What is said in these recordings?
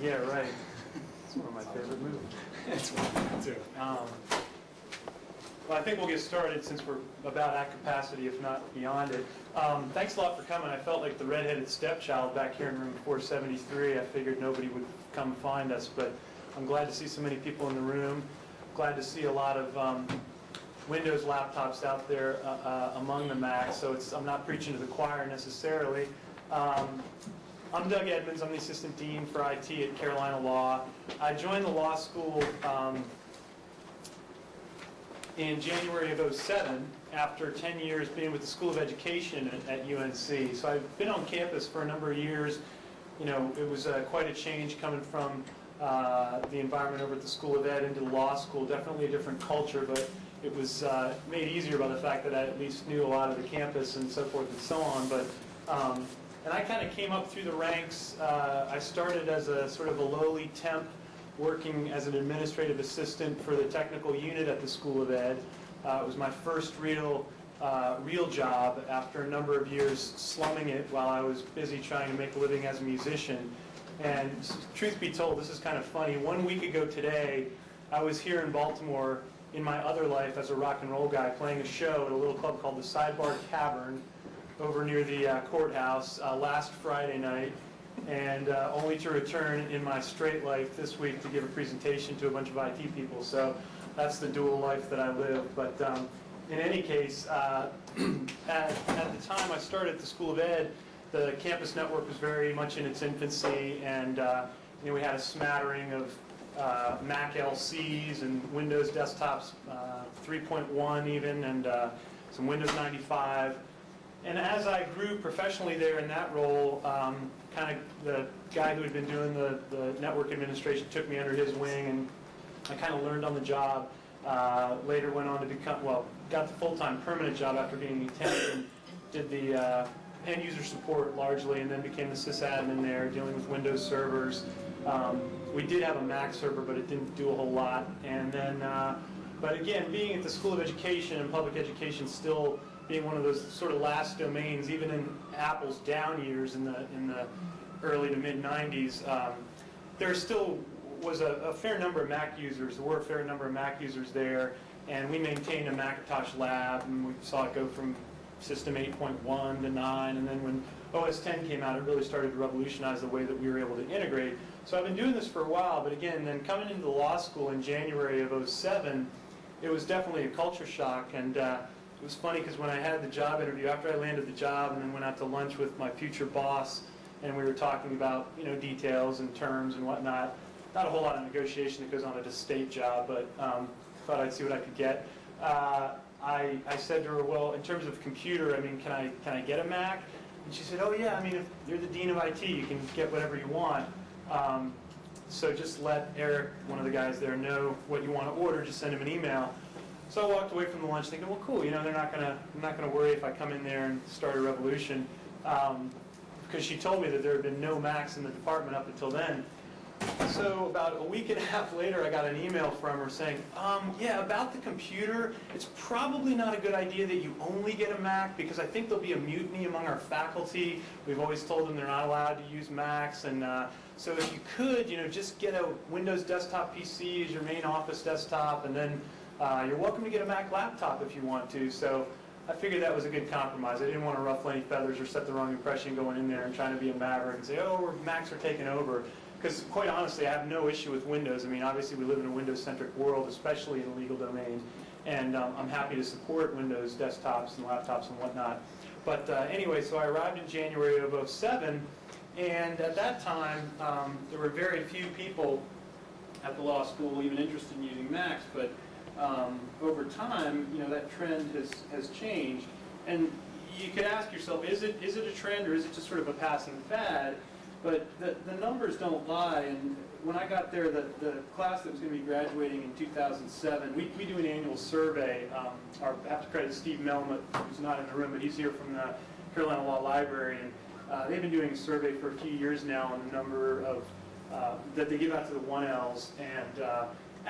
Yeah, right. It's one of my favorite movies. It's one too. Well, I think we'll get started since we're about at capacity, if not beyond it. Thanks a lot for coming. I felt like the redheaded stepchild back here in room 473. I figured nobody would come find us, but I'm glad to see so many people in the room. Glad to see a lot of Windows laptops out there among the Macs, so I'm not preaching to the choir necessarily. I'm Doug Edmonds. I'm the Assistant Dean for IT at Carolina Law. I joined the law school in January of 2007 after 10 years being with the School of Education at UNC. So I've been on campus for a number of years. You know, it was quite a change coming from the environment over at the School of Ed into the law school. Definitely a different culture, but it was made easier by the fact that I at least knew a lot of the campus and so forth and so on. But and I kind of came up through the ranks. I started as a sort of a lowly temp, working as an administrative assistant for the technical unit at the School of Ed. It was my first real job after a number of years slumming it while I was busy trying to make a living as a musician. And truth be told, this is kind of funny. 1 week ago today, I was here in Baltimore in my other life as a rock and roll guy playing a show at a little club called the Sidebar Tavern over near the courthouse last Friday night. And only to return in my straight life this week to give a presentation to a bunch of IT people. So that's the dual life that I live. But in any case, at the time I started at the School of Ed, the campus network was very much in its infancy, and you know, we had a smattering of Mac LCs and Windows desktops, 3.1 even, and some Windows 95. And as I grew professionally there in that role, kind of the guy who had been doing the network administration took me under his wing, and I kind of learned on the job. Later went on to become, well, got the full-time permanent job after being a temp, and did the end user support largely, and then became the sysadmin there, dealing with Windows servers. We did have a Mac server, but it didn't do a whole lot. And then, but again, being at the School of Education and public education still being one of those sort of last domains, even in Apple's down years in the early to mid 90s, there still was a fair number of Mac users. There were a fair number of Mac users there, and we maintained a Macintosh lab, and we saw it go from System 8.1 to 9, and then when OS 10 came out, it really started to revolutionize the way that we were able to integrate. So I've been doing this for a while, but again, then coming into the law school in January of 2007, it was definitely a culture shock, and it was funny because when I had the job interview, after I landed the job and then went out to lunch with my future boss, and we were talking about, you know, details and terms and whatnot. Not a whole lot of negotiation that goes on at a state job, but thought I'd see what I could get. I said to her, well, in terms of computer, I mean, can I get a Mac? And she said, oh yeah, I mean, if you're the dean of IT, you can get whatever you want. So just let Eric, one of the guys there, know what you want to order. Just send him an email. So I walked away from the lunch thinking, well, cool, you know, I'm not gonna worry if I come in there and start a revolution, because she told me that there had been no Macs in the department up until then. So about a week and a half later, I got an email from her saying, yeah, about the computer, it's probably not a good idea that you only get a Mac, because I think there'll be a mutiny among our faculty. We've always told them they're not allowed to use Macs, and so if you could, you know, just get a Windows desktop PC as your main office desktop, and then you're welcome to get a Mac laptop if you want to. So I figured that was a good compromise. I didn't want to ruffle any feathers or set the wrong impression going in there and trying to be a maverick and say, oh, Macs are taking over. Because quite honestly, I have no issue with Windows. I mean, obviously we live in a Windows-centric world, especially in the legal domain. And I'm happy to support Windows desktops and laptops and whatnot. But anyway, so I arrived in January of 2007. And at that time, there were very few people at the law school even interested in using Macs. But over time, you know, that trend has changed. And you could ask yourself, is it a trend, or is it just sort of a passing fad? But the numbers don't lie. And when I got there, the class that was going to be graduating in 2007, we do an annual survey. I have to credit Steve Melmoth, who's not in the room, but he's here from the Carolina Law Library. And they've been doing a survey for a few years now on the number of that they give out to the 1Ls. And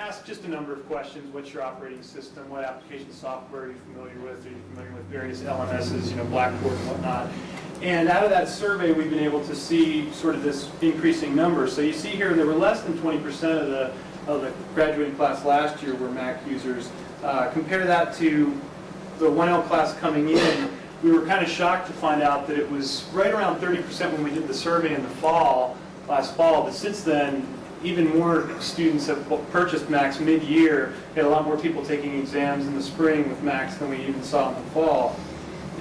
ask just a number of questions. What's your operating system? What application software are you familiar with? Are you familiar with various LMSs, Blackboard and whatnot? And out of that survey, we've been able to see sort of this increasing number. So you see here, there were less than 20% of the graduating class last year were Mac users. Compare that to the 1L class coming in. We were kind of shocked to find out that it was right around 30% when we did the survey in the last fall. But since then, even more students have purchased Macs mid-year. We had a lot more people taking exams in the spring with Macs than we even saw in the fall.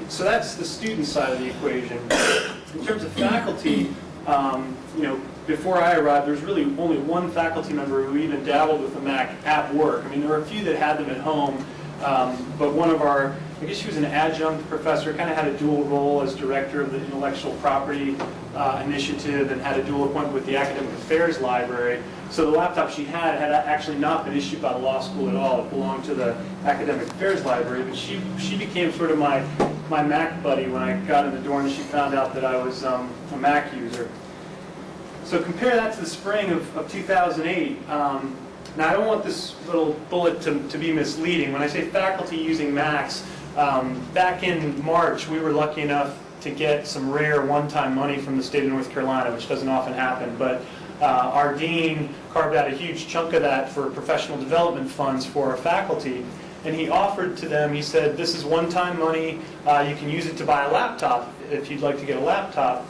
So that's the student side of the equation. In terms of faculty, before I arrived, there was really only one faculty member who even dabbled with the Mac at work. I mean, there were a few that had them at home, but one of our, I guess she was an adjunct professor, kind of had a dual role as director of the intellectual property initiative and had a dual appointment with the academic affairs library. So the laptop she had actually not been issued by the law school at all. It belonged to the academic affairs library, but she became sort of my Mac buddy when I got in the door and she found out that I was a Mac user. So compare that to the spring of 2008. Now I don't want this little bullet to be misleading. When I say faculty using Macs, back in March we were lucky enough to get some rare one-time money from the state of North Carolina, which doesn't often happen, but our dean carved out a huge chunk of that for professional development funds for our faculty. And he offered to them, he said, this is one-time money, you can use it to buy a laptop if you'd like to get a laptop.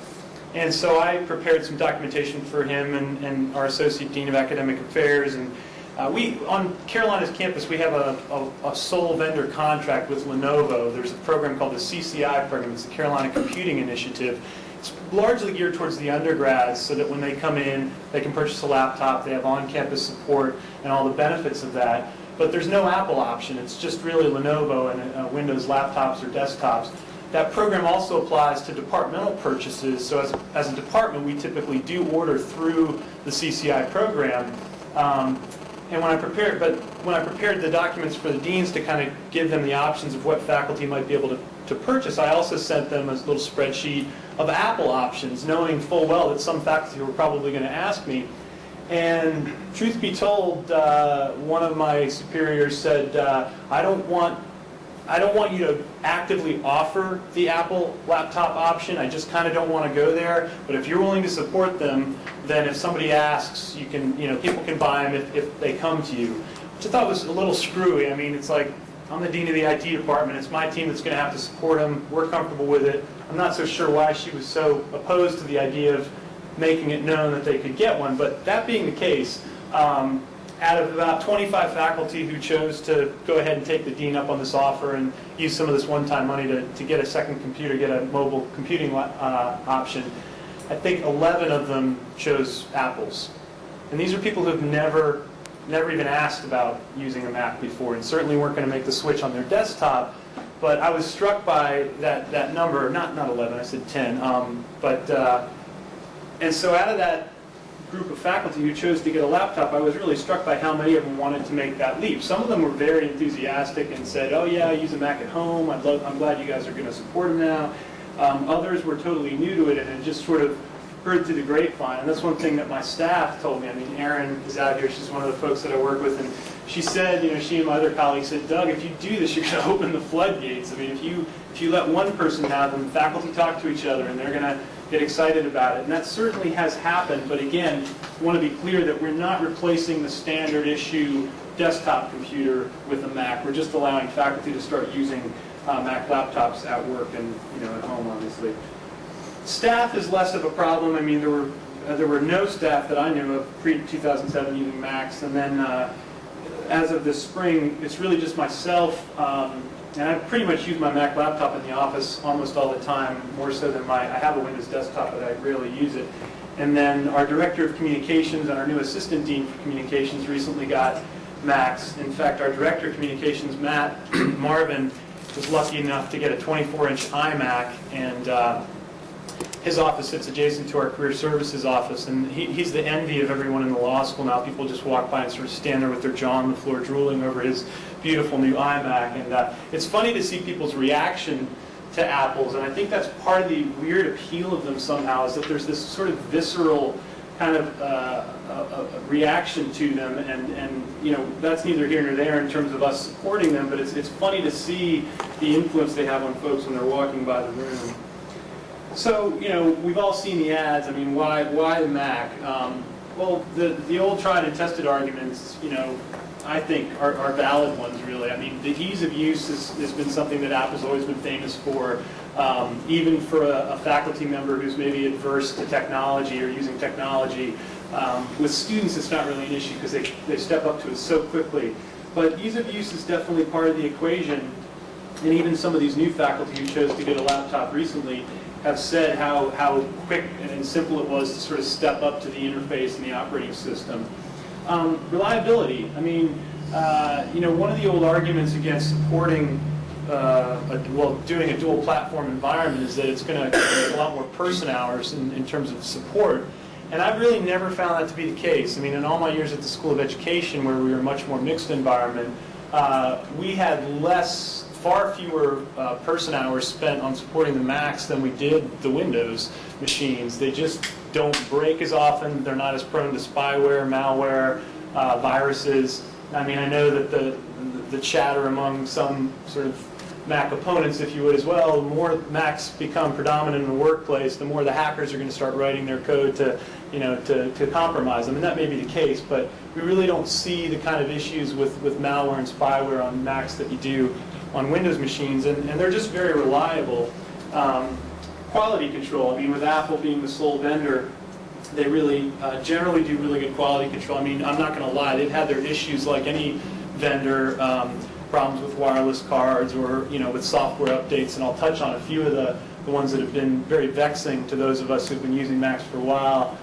And so I prepared some documentation for him and our Associate Dean of Academic Affairs. And on Carolina's campus, we have a sole vendor contract with Lenovo. There's a program called the CCI program. It's the Carolina Computing Initiative. It's largely geared towards the undergrads so that when they come in, they can purchase a laptop, they have on-campus support and all the benefits of that. But there's no Apple option. It's just really Lenovo and Windows laptops or desktops. That program also applies to departmental purchases. So as a department, we typically do order through the CCI program. And when I prepared the documents for the deans to kind of give them the options of what faculty might be able to purchase, I also sent them a little spreadsheet of Apple options, knowing full well that some faculty were probably going to ask me. And truth be told, one of my superiors said, I don't want you to actively offer the Apple laptop option. I just kind of don't want to go there. But if you're willing to support them, then if somebody asks, you can, people can buy them if they come to you. Which I thought was a little screwy. I mean, it's like, I'm the dean of the IT department. It's my team that's going to have to support them. We're comfortable with it. I'm not so sure why she was so opposed to the idea of making it known that they could get one. But that being the case, out of about 25 faculty who chose to go ahead and take the dean up on this offer and use some of this one-time money to get a second computer, get a mobile computing option, I think 11 of them chose Apples. And these are people who have never even asked about using a Mac before and certainly weren't going to make the switch on their desktop. But I was struck by that number, not 11, I said 10. And so out of that group of faculty who chose to get a laptop, I was really struck by how many of them wanted to make that leap. Some of them were very enthusiastic and said, oh yeah, I use a Mac at home, I'm glad you guys are going to support them now. Others were totally new to it and had just sort of heard through the grapevine. And that's one thing that my staff told me. I mean, Erin is out here, she's one of the folks that I work with, and she said, she and my other colleagues said, Doug, if you do this, you're going to open the floodgates. I mean, if you let one person have them, faculty talk to each other and they're going to get excited about it. And that certainly has happened, but again, I want to be clear that we're not replacing the standard issue desktop computer with a Mac. We're just allowing faculty to start using Mac laptops at work and at home, obviously. Staff is less of a problem. I mean, there were no staff that I knew of pre-2007 using Macs, and then as of this spring, it's really just myself. And I pretty much use my Mac laptop in the office almost all the time, more so than I have a Windows desktop, but I rarely use it. And then our Director of Communications and our new Assistant Dean for Communications recently got Macs. In fact, our Director of Communications, Matt Marvin, was lucky enough to get a 24-inch iMac, and his office sits adjacent to our Career Services office, and he's the envy of everyone in the law school now. People just walk by and sort of stand there with their jaw on the floor drooling over his beautiful new iMac. And it's funny to see people's reaction to Apples, and I think that's part of the weird appeal of them somehow, is that there's this sort of visceral kind of a reaction to them, and you know, that's neither here nor there in terms of us supporting them, but it's funny to see the influence they have on folks when they're walking by the room. So, you know, we've all seen the ads. I mean, why the Mac? Well, the old tried and tested arguments, you know, I think are valid ones, really. I mean, the ease of use has been something that Apple's always been famous for. Even for a faculty member who's maybe adverse to technology or using technology. With students, it's not really an issue because they step up to it so quickly. But ease of use is definitely part of the equation. And even some of these new faculty who chose to get a laptop recently have said how quick and simple it was to sort of step up to the interface and the operating system. Reliability. I mean, you know, one of the old arguments against supporting doing a dual platform environment is that it's going to take a lot more person hours in terms of support. And I've really never found that to be the case. I mean, in all my years at the School of Education, where we were a much more mixed environment, we had far fewer person hours spent on supporting the Macs than we did the Windows machines. They just don't break as often. They're not as prone to spyware, malware, viruses. I mean, I know that the chatter among some sort of Mac opponents, if you would, as well, the more Macs become predominant in the workplace, the more the hackers are going to start writing their code to, you know, to compromise them. And that may be the case, but we really don't see the kind of issues with malware and spyware on Macs that you do on Windows machines, and they're just very reliable. Quality control, I mean, with Apple being the sole vendor, they really generally do really good quality control. I mean, I'm not going to lie, they've had their issues like any vendor, problems with wireless cards or, you know, with software updates, and I'll touch on a few of the ones that have been very vexing to those of us who've been using Macs for a while.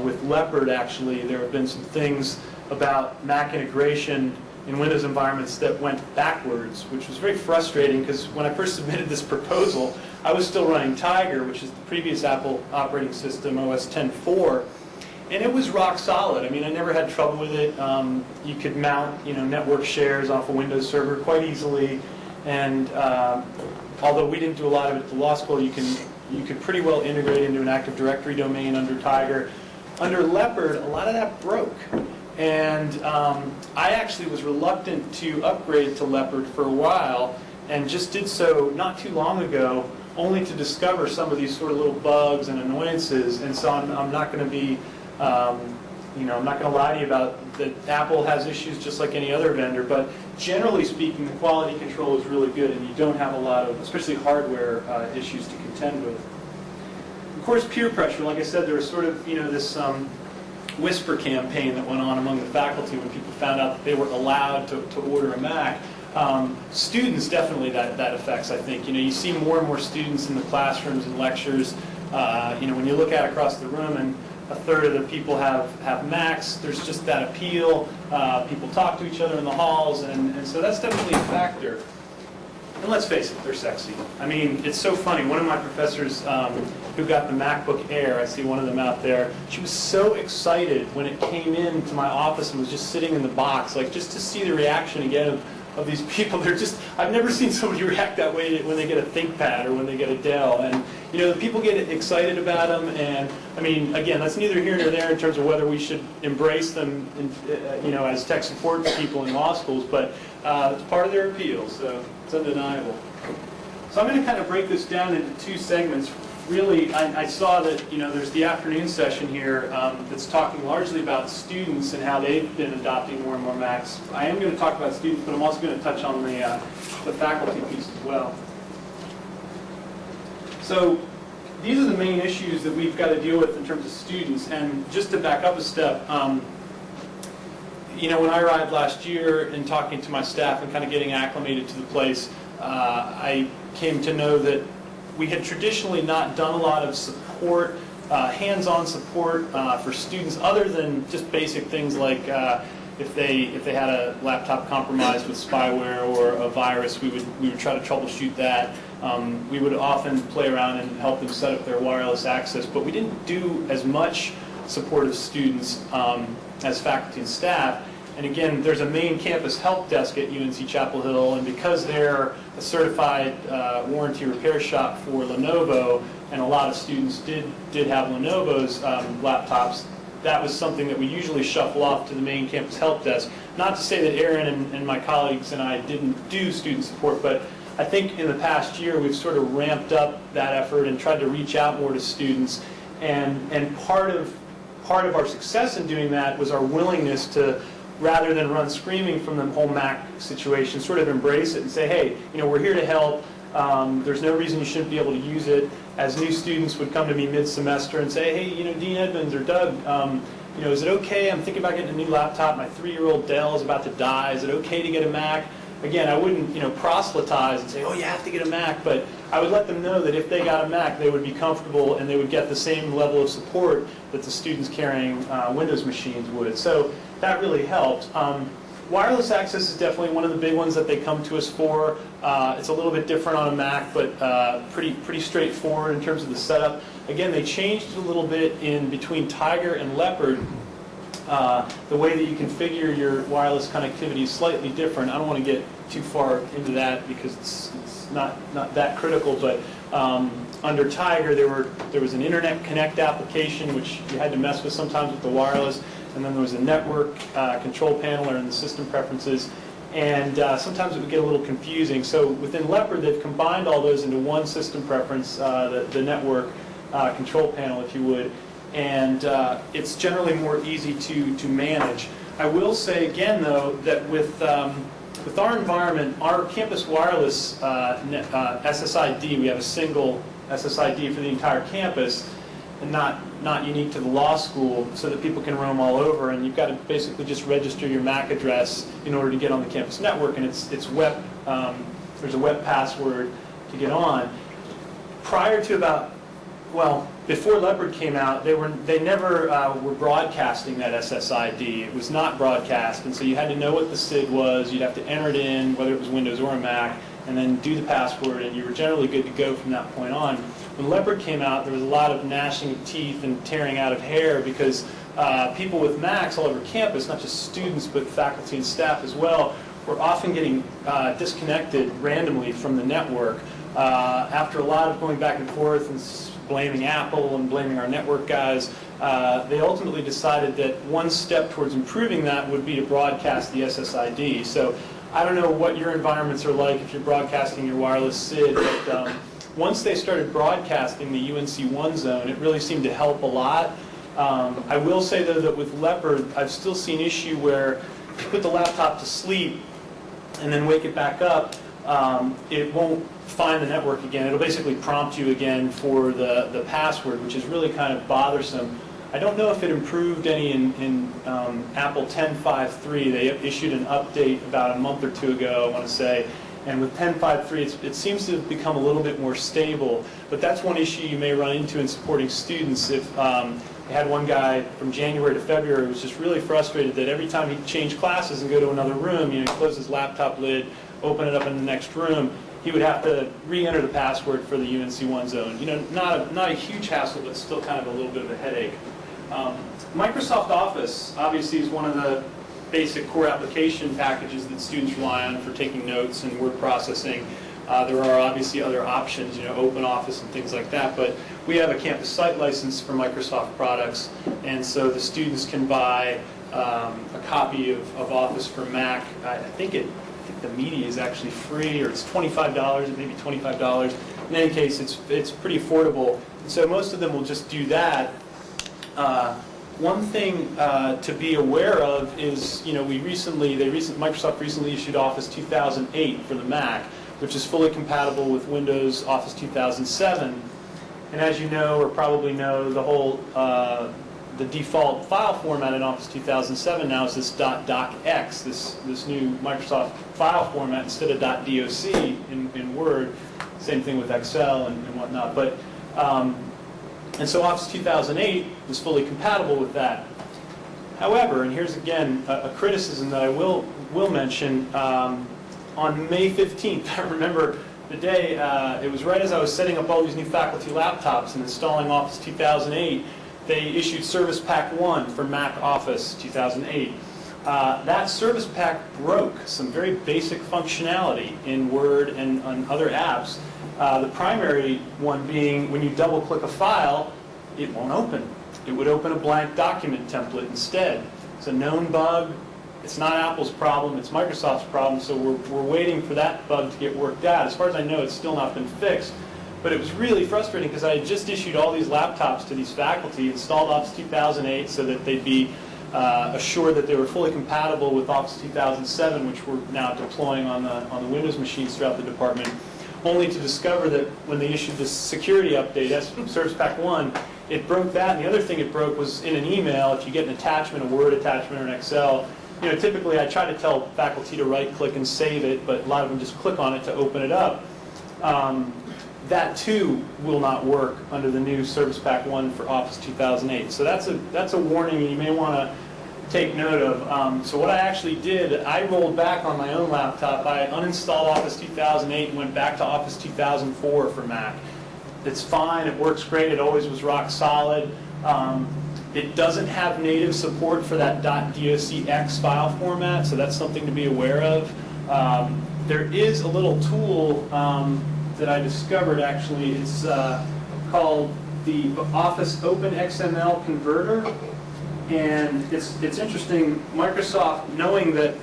With Leopard, actually, there have been some things about Mac integration in Windows environments that went backwards, which was very frustrating because when I first submitted this proposal, I was still running Tiger, which is the previous Apple operating system, OS 10.4, and it was rock solid. I mean, I never had trouble with it. You could mount, you know, network shares off a Windows server quite easily, and although we didn't do a lot of it at the law school, you could pretty well integrate into an Active Directory domain under Tiger. Under Leopard, a lot of that broke. And I actually was reluctant to upgrade to Leopard for a while, and just did so not too long ago, only to discover some of these sort of little bugs and annoyances. And so I'm not going to be, you know, I'm not going to lie to you about that. Apple has issues just like any other vendor, but generally speaking, the quality control is really good, and you don't have a lot of, especially hardware issues to contend with. Of course, peer pressure. Like I said, there was sort of, you know, this whisper campaign that went on among the faculty when people found out that they were allowed to order a Mac. Students, definitely that affects, I think. You know, you see more and more students in the classrooms and lectures. You know, when you look at across the room and a third of the people have Macs, there's just that appeal. People talk to each other in the halls, and so that's definitely a factor. And let's face it, they're sexy. I mean, it's so funny. One of my professors who got the MacBook Air, I see one of them out there, she was so excited when it came into my office and was just sitting in the box, like just to see the reaction again of these people. They're just, I've never seen somebody react that way when they get a ThinkPad or when they get a Dell. And, you know, the people get excited about them, and, I mean, again, that's neither here nor there in terms of whether we should embrace them, you know, as tech support people in law schools, but it's part of their appeal, so it's undeniable. So I'm going to kind of break this down into two segments. Really, I saw that, you know, there's the afternoon session here that's talking largely about students and how they've been adopting more and more Macs. I am going to talk about students, but I'm also going to touch on the faculty piece as well. So these are the main issues that we've got to deal with in terms of students. And just to back up a step, you know, when I arrived last year and talking to my staff and kind of getting acclimated to the place, I came to know that we had traditionally not done a lot of support, hands-on support for students, other than just basic things like if they had a laptop compromised with spyware or a virus, we would try to troubleshoot that. We would often play around and help them set up their wireless access, but we didn't do as much support of students as faculty and staff. And again, there's a main campus help desk at UNC Chapel Hill, and because they're a certified warranty repair shop for Lenovo, and a lot of students did have Lenovo's laptops, that was something that we usually shuffle off to the main campus help desk. Not to say that Aaron and my colleagues and I didn't do student support, but I think in the past year we've sort of ramped up that effort and tried to reach out more to students. And part of our success in doing that was our willingness to, rather than run screaming from the whole Mac situation, sort of embrace it and say, hey, we're here to help. There's no reason you shouldn't be able to use it. As new students would come to me mid-semester and say, hey, Dean Edmonds or Doug, is it okay? I'm thinking about getting a new laptop. My 3-year-old Dell is about to die. Is it okay to get a Mac? Again, I wouldn't, proselytize and say, oh, you have to get a Mac, but I would let them know that if they got a Mac, they would be comfortable and they would get the same level of support that the students carrying Windows machines would. So that really helped. Wireless access is definitely one of the big ones that they come to us for. It's a little bit different on a Mac, but pretty straightforward in terms of the setup. Again, they changed it a little bit in between Tiger and Leopard. The way that you configure your wireless connectivity is slightly different. I don't want to get too far into that because it's not that critical, but under Tiger there was an Internet Connect application which you had to mess with sometimes with the wireless, and then there was a network control panel or in the system preferences, and sometimes it would get a little confusing. So within Leopard they've combined all those into one system preference, the network control panel, if you would. And it's generally more easy to manage. I will say again, though, that with our environment, our campus wireless SSID, we have a single SSID for the entire campus, and not unique to the law school, so that people can roam all over. And you've got to basically just register your MAC address in order to get on the campus network, and it's web. There's a web password to get on. Prior to before Leopard came out, they never were broadcasting that SSID. It was not broadcast, and so you had to know what the SID was. You'd have to enter it in, whether it was Windows or a Mac, and then do the password, and you were generally good to go from that point on. When Leopard came out, there was a lot of gnashing of teeth and tearing out of hair because people with Macs all over campus, not just students but faculty and staff as well, were often getting disconnected randomly from the network. After a lot of going back and forth and blaming Apple and blaming our network guys, they ultimately decided that one step towards improving that would be to broadcast the SSID. So I don't know what your environments are like if you're broadcasting your wireless SID, but once they started broadcasting the UNC One Zone, it really seemed to help a lot. I will say, though, that with Leopard, I've still seen issue where you put the laptop to sleep and then wake it back up, it won't find the network again. It'll basically prompt you again for the password, which is really kind of bothersome. I don't know if it improved any in Apple 10.5.3. They issued an update about a month or two ago, I want to say, and with 10.5.3 it seems to have become a little bit more stable, but that's one issue you may run into in supporting students. If I had one guy from January to February who was just really frustrated that every time he'd change classes and go to another room, he'd close his laptop lid, open it up in the next room, he would have to re-enter the password for the UNC One Zone. Not a huge hassle, but still kind of a little bit of a headache. Microsoft Office obviously is one of the basic core application packages that students rely on for taking notes and word processing. There are obviously other options, Open Office and things like that, but we have a campus site license for Microsoft products, and so the students can buy a copy of Office for Mac. I think the media is actually free, or it's $25, maybe $25. In any case, it's pretty affordable, and so most of them will just do that. One thing to be aware of is, Microsoft recently issued Office 2008 for the Mac, which is fully compatible with Windows Office 2007. And as you know, or probably know, the default file format in Office 2007 now is this .docx, this new Microsoft file format instead of .doc in Word. Same thing with Excel and whatnot. But and so Office 2008 was fully compatible with that. However, and here's again a criticism that I will mention, on May 15th, I remember the day, it was right as I was setting up all these new faculty laptops and installing Office 2008, they issued Service Pack 1 for Mac Office 2008. That Service Pack broke some very basic functionality in Word and on other apps. The primary one being when you double-click a file, it won't open. it would open a blank document template instead. It's a known bug. It's not Apple's problem, it's Microsoft's problem, so we're waiting for that bug to get worked out. As far as I know, it's still not been fixed. But it was really frustrating because I had just issued all these laptops to these faculty, installed Office 2008 so that they'd be assured that they were fully compatible with Office 2007, which we're now deploying on the Windows machines throughout the department, only to discover that when they issued this security update, Service Pack 1, it broke that. And the other thing it broke was in an email, if you get an attachment, a Word attachment or an Excel, you know, typically I try to tell faculty to right-click and save it, but a lot of them just click on it to open it up. That too will not work under the new Service Pack 1 for Office 2008. So that's a warning you may want to take note of. So what I actually did, I rolled back on my own laptop. I uninstalled Office 2008 and went back to Office 2004 for Mac. It's fine. It works great. It always was rock solid. It doesn't have native support for that .docx file format, so that's something to be aware of. There is a little tool that I discovered, actually. It's called the Office Open XML Converter, and it's interesting. Microsoft, knowing that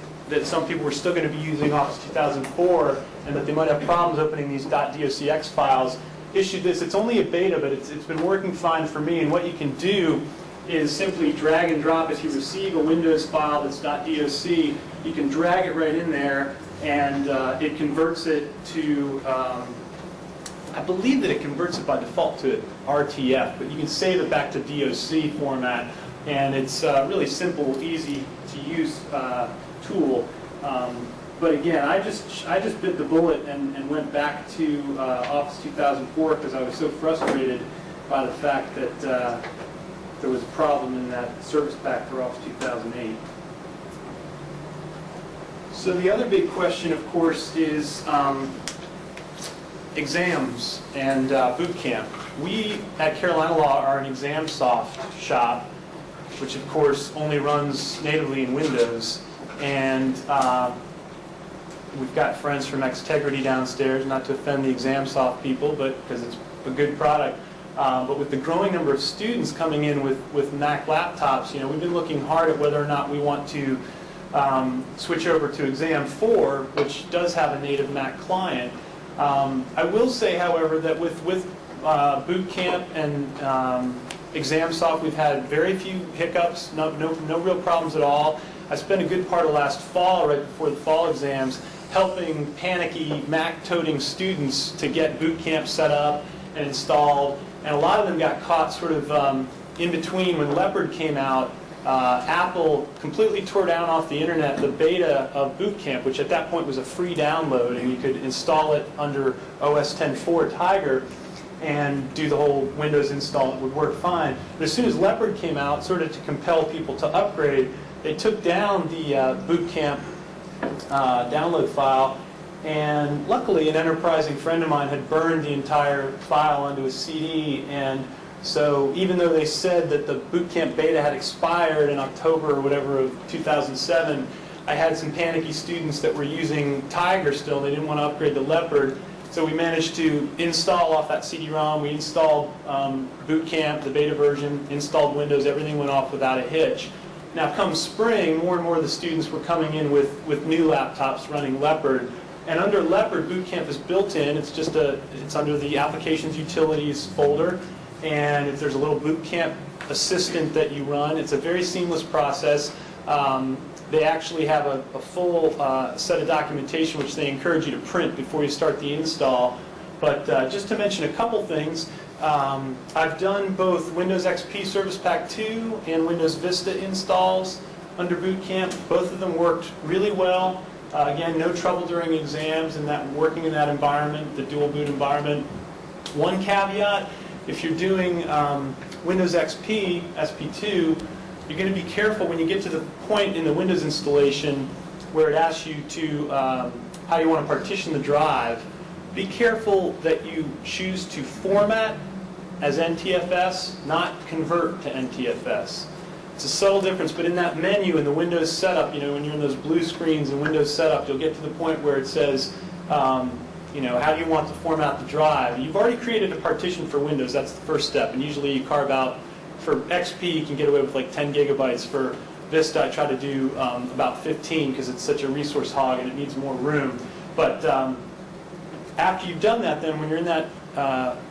some people were still going to be using Office 2004 and that they might have problems opening these .docx files, issued this. It's only a beta, but it's been working fine for me, and what you can do is simply drag and drop. If you receive a Windows file that's .doc, you can drag it right in there, and it converts it to, I believe that it converts it by default to RTF, but you can save it back to DOC format, and it's a really simple, easy to use tool. But again, I just bit the bullet and went back to Office 2004 because I was so frustrated by the fact that there was a problem in that service pack for Office 2008. So the other big question, of course, is exams and Bootcamp. We at Carolina Law are an ExamSoft shop, which of course only runs natively in Windows. And we've got friends from Xtegrity downstairs, not to offend the ExamSoft people, but because it's a good product. But with the growing number of students coming in with Mac laptops, you know, we've been looking hard at whether or not we want to switch over to Exam 4, which does have a native Mac client. I will say, however, that with Bootcamp and ExamSoft, we've had very few hiccups, no real problems at all. I spent a good part of last fall, right before the fall exams, helping panicky Mac toting students to get Bootcamp set up and installed. And a lot of them got caught sort of in between. When Leopard came out, Apple completely tore down off the internet the beta of Bootcamp, which at that point was a free download, and you could install it under OS 10.4 Tiger and do the whole Windows install. It would work fine. But as soon as Leopard came out, sort of to compel people to upgrade, they took down the Bootcamp download file. And luckily, an enterprising friend of mine had burned the entire file onto a CD, and so even though they said that the Bootcamp beta had expired in October or whatever of 2007, I had some panicky students that were using Tiger still. They didn't want to upgrade to Leopard, so we managed to install off that CD-ROM. We installed Bootcamp, the beta version, installed Windows. Everything went off without a hitch. Now, come spring, more and more of the students were coming in with new laptops running Leopard. And under Leopard, Bootcamp is built in. It's just it's under the Applications Utilities folder, and if there's a little Bootcamp assistant that you run, it's a very seamless process. They actually have a full set of documentation which they encourage you to print before you start the install. But just to mention a couple things, I've done both Windows XP Service Pack 2 and Windows Vista installs under Bootcamp. Both of them worked really well. Again, no trouble during exams and working in that environment, the dual boot environment. One caveat, if you're doing Windows XP, SP2, you're going to be careful when you get to the point in the Windows installation where it asks you to how you want to partition the drive. Be careful that you choose to format as NTFS, not convert to NTFS. It's a subtle difference, but in that menu in the Windows setup, you know, when you're in those blue screens in Windows setup, you'll get to the point where it says, you know, how do you want to format the drive? You've already created a partition for Windows. That's the first step, and usually you carve out for XP, you can get away with like 10 gigabytes. For Vista, I try to do about 15 because it's such a resource hog and it needs more room. But after you've done that, then when you're in that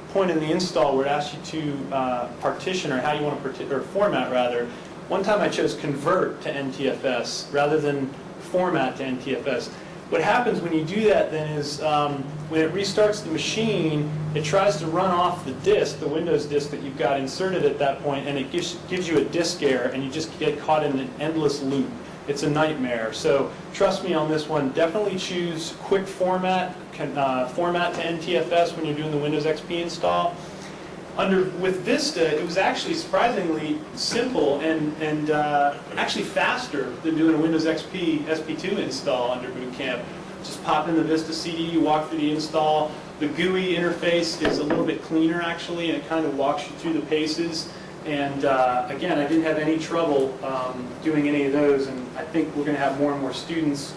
point in the install where it asks you to partition, or how you want to format rather, one time I chose convert to NTFS rather than format to NTFS. What happens when you do that then is when it restarts the machine, it tries to run off the disk, the Windows disk that you've got inserted at that point, and it gives you a disk error, and you just get caught in an endless loop. It's a nightmare. So trust me on this one. Definitely choose quick format, format to NTFS when you're doing the Windows XP install. With Vista, it was actually surprisingly simple and actually faster than doing a Windows XP SP2 install under Bootcamp. Just pop in the Vista CD, you walk through the install. The GUI interface is a little bit cleaner actually, and it kind of walks you through the paces. And again, I didn't have any trouble doing any of those, and I think we're going to have more and more students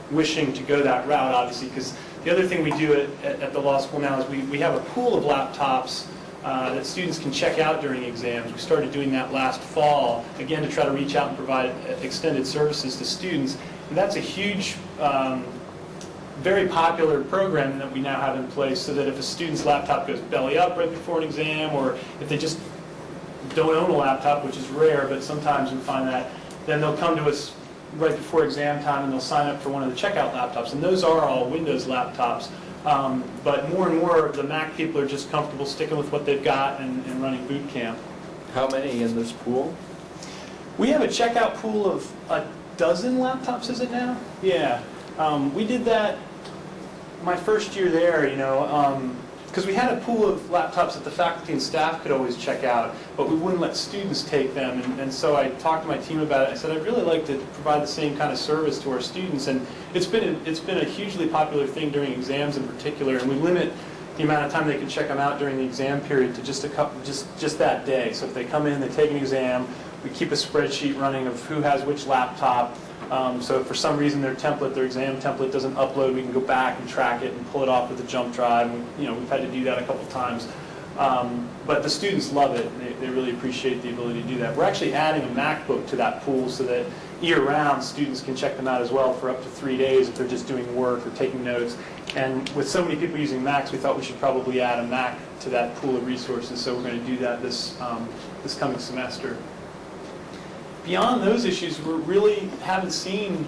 wishing to go that route, obviously, because the other thing we do at the law school now is we have a pool of laptops that students can check out during exams. We started doing that last fall, again, to try to reach out and provide extended services to students. And that's a huge, very popular program that we now have in place, so that if a student's laptop goes belly up right before an exam, or if they just don't own a laptop, which is rare, but sometimes we find that, then they'll come to us right before exam time and they'll sign up for one of the checkout laptops. And those are all Windows laptops. But more and more of the Mac people are just comfortable sticking with what they've got and running Bootcamp. How many in this pool? We have a checkout pool of a dozen laptops, is it now? Yeah. We did that my first year there, you know, because we had a pool of laptops that the faculty and staff could always check out, but we wouldn't let students take them. And so I talked to my team about it. I said, I'd really like to provide the same kind of service to our students. And it's been a hugely popular thing during exams in particular. And we limit the amount of time they can check them out during the exam period to just that day. So if they come in, they take an exam, we keep a spreadsheet running of who has which laptop. So if for some reason their exam template doesn't upload, we can go back and track it and pull it off with a jump drive. And, you know, we've had to do that a couple times. But the students love it. They really appreciate the ability to do that. We're actually adding a MacBook to that pool so that year-round students can check them out as well for up to 3 days if they're just doing work or taking notes. And with so many people using Macs, we thought we should probably add a Mac to that pool of resources. So we're going to do that this coming semester. Beyond those issues, we really haven't seen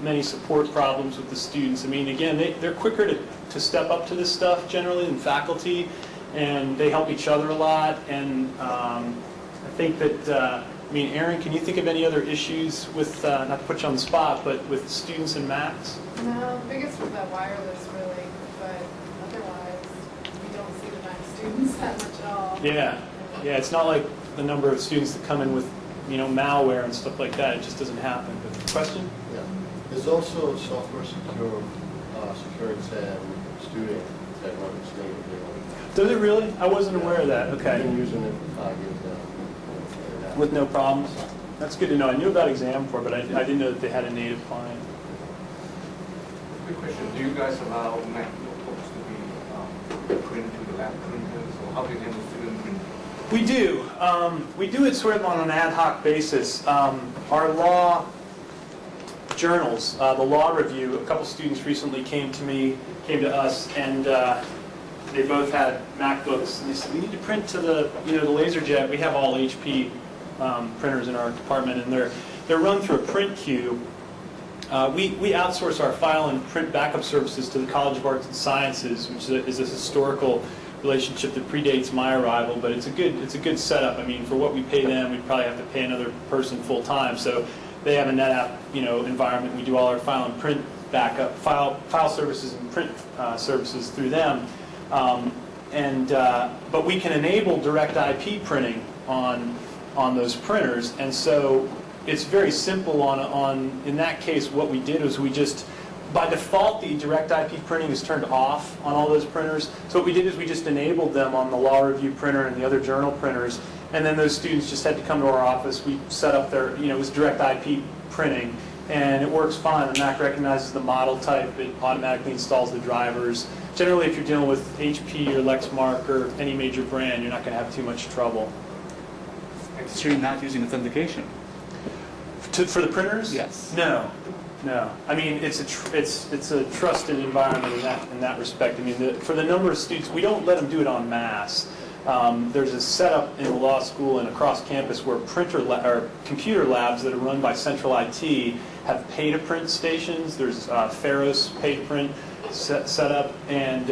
many support problems with the students. I mean, again, they're quicker to step up to this stuff generally than faculty, and they help each other a lot. And I think that, I mean, Aaron, can you think of any other issues with, not to put you on the spot, but with students and Macs? No, the biggest was that wireless, really, but otherwise, we don't see the Mac students that much at all. Yeah, yeah, it's not like the number of students that come in with, you know, malware and stuff like that. It just doesn't happen. But question? Yeah. There's also software secure exam student that runs natively. Does it really? I wasn't aware of that. Okay. I've been using it for 5 years now. With no problems? That's good to know. I knew about Exam4, but I didn't know that they had a native client. Quick question. Do you guys allow Mac notebooks to be printed to the lab printers, or how do you handle student print? We do. We do it sort of on an ad hoc basis. Our law journals, the law review, a couple students recently came to us, and they both had MacBooks, and they said, we need to print to the, you know, the LaserJet. We have all HP printers in our department, and they're run through a print queue. We outsource our file and print backup services to the College of Arts and Sciences, which is a historical relationship that predates my arrival, but it's a good setup. I mean, for what we pay them, we'd probably have to pay another person full time. So they have a NetApp, you know, environment. We do all our file and print backup, file services and print services through them. But we can enable direct IP printing on those printers, and so it's very simple. In that case, what we did was we just, by default, the direct IP printing is turned off on all those printers. So what we did is we just enabled them on the law review printer and the other journal printers, and then those students just had to come to our office. We set up their, you know, it was direct IP printing, and it works fine. The Mac recognizes the model type. It automatically installs the drivers. generally if you're dealing with HP or Lexmark or any major brand, you're not going to have too much trouble. So you're not using authentication? For the printers? Yes. No, no. I mean, it's a trusted environment in that respect. I mean, for the number of students, we don't let them do it en masse. There's a setup in the law school and across campus where computer labs that are run by Central IT have pay-to-print stations. There's Pharos pay-to-print set up, and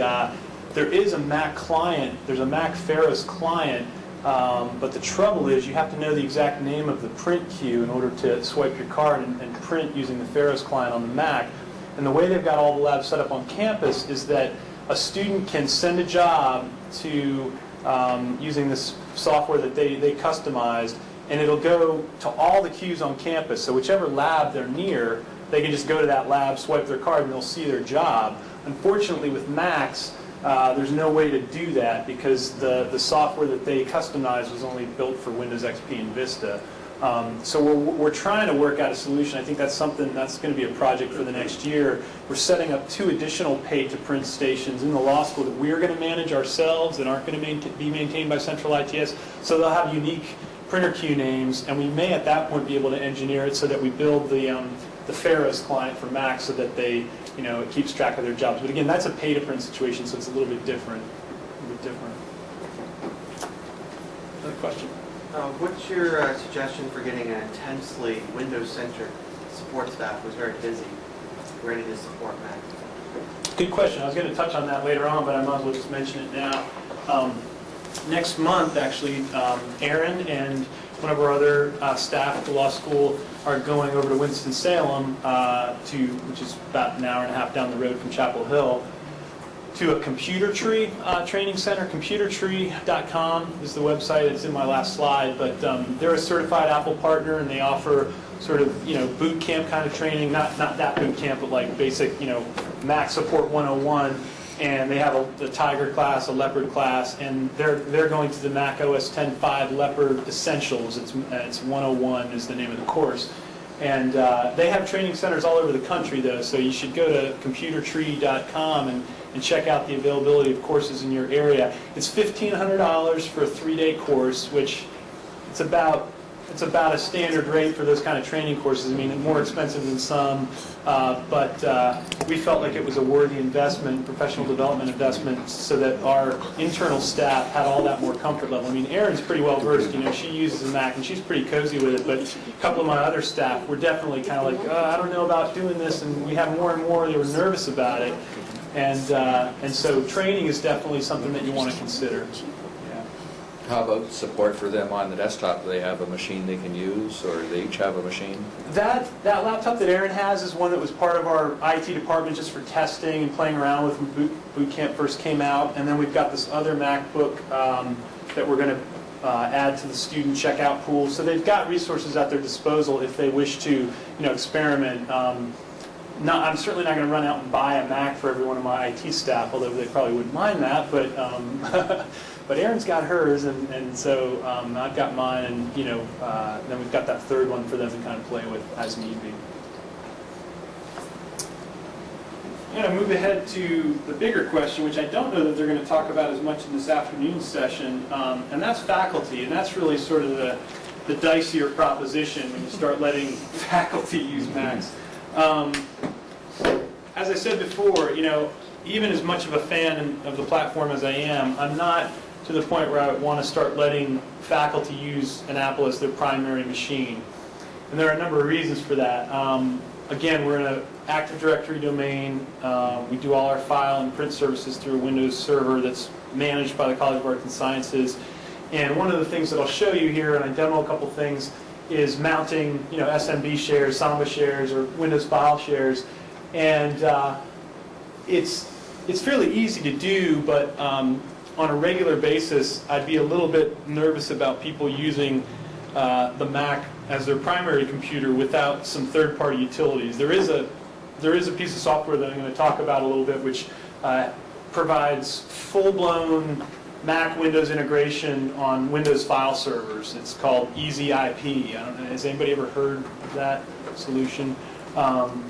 there is a Mac client. There's a Mac Pharos client, but the trouble is you have to know the exact name of the print queue in order to swipe your card and print using the Pharos client on the Mac. And the way they've got all the labs set up on campus is that a student can send a job to using this software that they customized, and it'll go to all the queues on campus. So whichever lab they're near, they can just go to that lab, swipe their card, and they'll see their job. Unfortunately, with Macs, there's no way to do that because the software that they customized was only built for Windows XP and Vista. So we're trying to work out a solution. I think that's something that's going to be a project for the next year. We're setting up 2 additional pay-to-print stations in the law school that we're going to manage ourselves and aren't going to be maintained by Central ITS. So they'll have unique printer queue names, and we may at that point be able to engineer it so that we build the Pharos client for Mac so that they, it keeps track of their jobs. But again, that's a pay-to-print situation, so it's a little bit different. Another question? What's your suggestion for getting an intensely Windows-centric support staff who's very busy, ready to support Mac? Good question. I was going to touch on that later on, but I might as well just mention it now. Next month, actually, Aaron and one of our other staff at the law school are going over to Winston-Salem, which is about an hour and a half down the road from Chapel Hill, to a computer tree training center. Computertree.com is the website. It's in my last slide, but they're a certified Apple partner, and they offer sort of boot camp kind of training, not that boot camp, but like basic Mac support 101. And they have a Tiger class, a Leopard class, and they're going to the Mac OS 10.5 Leopard Essentials. It's 101 is the name of the course. And they have training centers all over the country, though, so you should go to computertree.com and check out the availability of courses in your area. It's $1,500 for a 3-day course, which it's about a standard rate for those kind of training courses. I mean, more expensive than some, but we felt like it was a worthy investment, professional development investment, so that our internal staff had all that more comfort level. I mean, Erin's pretty well versed. She uses a Mac and she's pretty cozy with it. But a couple of my other staff were definitely kind of like, I don't know about doing this, and we have more and more. They were nervous about it, and so training is definitely something that you want to consider. How about support for them on the desktop? Do they have a machine they can use, or they each have a machine? That laptop that Aaron has is one that was part of our IT department just for testing and playing around with when Bootcamp first came out. And then we've got this other MacBook that we're going to add to the student checkout pool. So they've got resources at their disposal if they wish to experiment. I'm certainly not going to run out and buy a Mac for every one of my IT staff, although they probably wouldn't mind that. But Erin's got hers, and so I've got mine, and then we've got that third one for them to kind of play with as need be. I'm going to move ahead to the bigger question, which I don't know that they're going to talk about as much in this afternoon session, and that's faculty, and that's really sort of the dicier proposition when you start letting faculty use Macs. As I said before, even as much of a fan of the platform as I am, I'm not to the point where I want to start letting faculty use an Apple as their primary machine. And there are a number of reasons for that. Again, we're in an Active Directory domain. We do all our file and print services through a Windows server that's managed by the College of Arts and Sciences. And one of the things that I'll show you here, and I demo a couple things, is mounting SMB shares, Samba shares, or Windows file shares. And it's fairly easy to do, but on a regular basis, I'd be a little bit nervous about people using the Mac as their primary computer without some third-party utilities. There is a piece of software that I'm going to talk about a little bit, which provides full-blown Mac Windows integration on Windows file servers. It's called Easy IP. I don't know, has anybody ever heard of that solution?